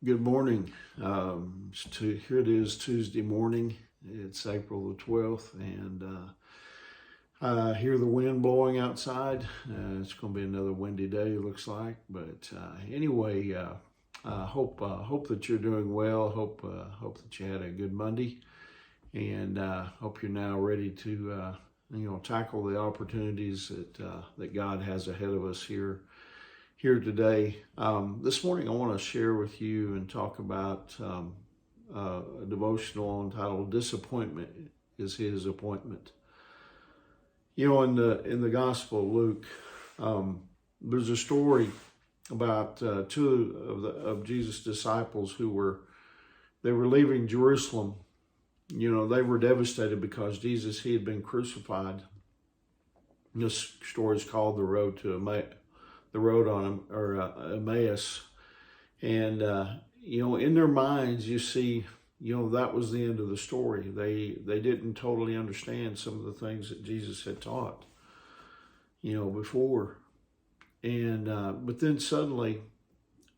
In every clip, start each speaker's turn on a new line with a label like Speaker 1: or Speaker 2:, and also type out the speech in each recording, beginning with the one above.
Speaker 1: Good morning. Here it is Tuesday morning. It's April the 12th, and I hear the wind blowing outside. It's going to be another windy day, it looks like. But anyway, hope that you're doing well. Hope that you had a good Monday, and hope you're now ready to tackle the opportunities that God has ahead of us here today. This morning, I want to share with you and talk about a devotional entitled "Disappointment is His Appointment." In the Gospel of Luke, there's a story about two of Jesus' disciples who were leaving Jerusalem. They were devastated because he had been crucified. This story is called the road on Emmaus, and in their minds, you see, that was the end of the story. They didn't totally understand some of the things that Jesus had taught, before, and but then suddenly,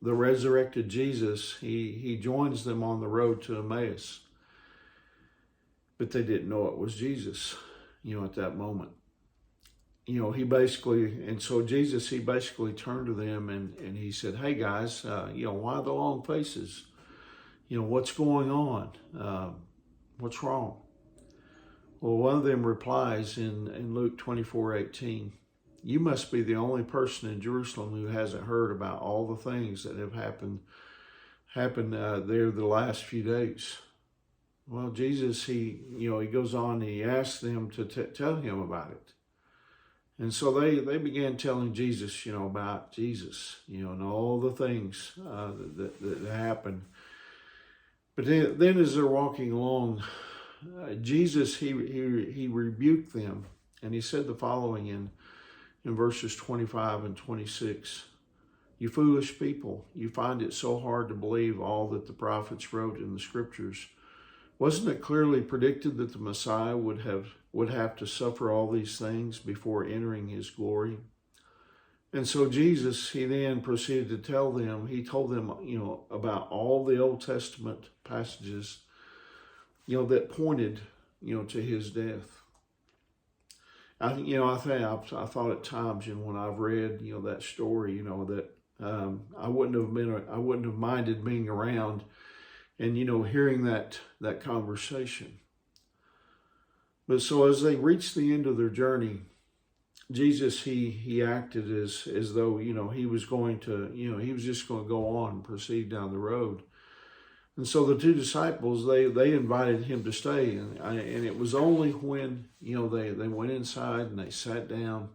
Speaker 1: the resurrected Jesus, he joins them on the road to Emmaus, but they didn't know it was Jesus, at that moment. So Jesus, he basically turned to them and he said, "Hey guys, why the long faces? What's going on? What's wrong?" Well, one of them replies in Luke 24:18, "You must be the only person in Jerusalem who hasn't heard about all the things that have happened there the last few days." Well, Jesus, he goes on and he asks them to tell him about it. And so they began telling Jesus, about Jesus, and all the things that happened. But then as they're walking along, Jesus, he rebuked them. And he said the following in verses 25 and 26. "You foolish people, you find it so hard to believe all that the prophets wrote in the scriptures. Wasn't it clearly predicted that the Messiah would have to suffer all these things before entering his glory?" And so Jesus, he then proceeded to tell them, he told them, about all the Old Testament passages, that pointed, to his death. I thought at times, when I've read, that story, that I wouldn't have minded being around and, hearing that conversation. But so as they reached the end of their journey, Jesus, he acted as though, he was going to, he was just going to go on and proceed down the road. And so the two disciples, they invited him to stay. And it was only when, they went inside and they sat down,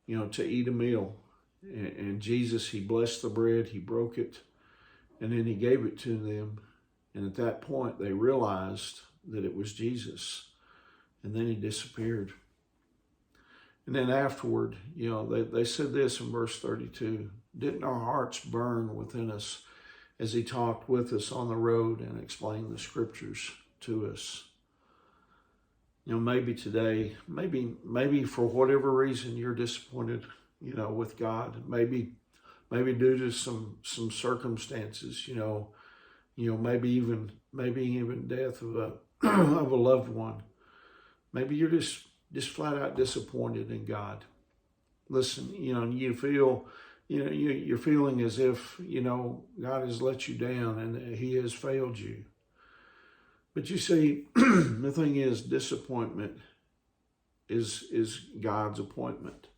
Speaker 1: to eat a meal. And Jesus, he blessed the bread, he broke it, and then he gave it to them. And at that point, they realized that it was Jesus. And then he disappeared. And then afterward, they said this in verse 32, "Didn't our hearts burn within us as he talked with us on the road and explained the scriptures to us?" Maybe today, maybe for whatever reason you're disappointed, with God. Maybe due to some circumstances, maybe even death of a of a loved one. Maybe you're just flat out disappointed in God. Listen, you feel, you're feeling as if, God has let you down and he has failed you. But you see, the thing is, disappointment is God's appointment.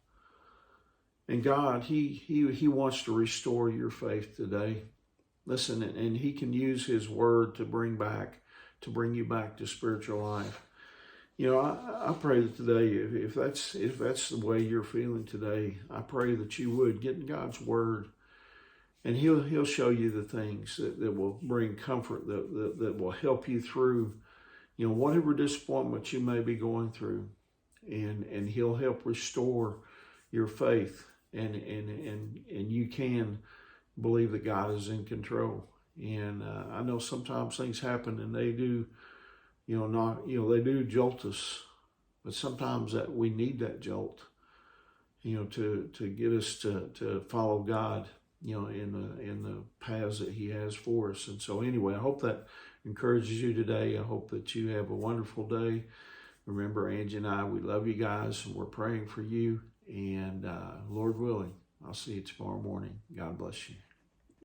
Speaker 1: And God, he wants to restore your faith today. Listen, and he can use his word to bring you back to spiritual life. I pray that today, if that's the way you're feeling today, I pray that you would get in God's word, and He'll show you the things that will bring comfort, that will help you through, whatever disappointment you may be going through, and He'll help restore your faith, and you can believe that God is in control. And I know sometimes things happen, and they do. They do jolt us, but sometimes that we need that jolt, to get us to follow God, in the paths that he has for us. And so anyway, I hope that encourages you today. I hope that you have a wonderful day. Remember, Angie and I, we love you guys, and we're praying for you. And Lord willing, I'll see you tomorrow morning. God bless you.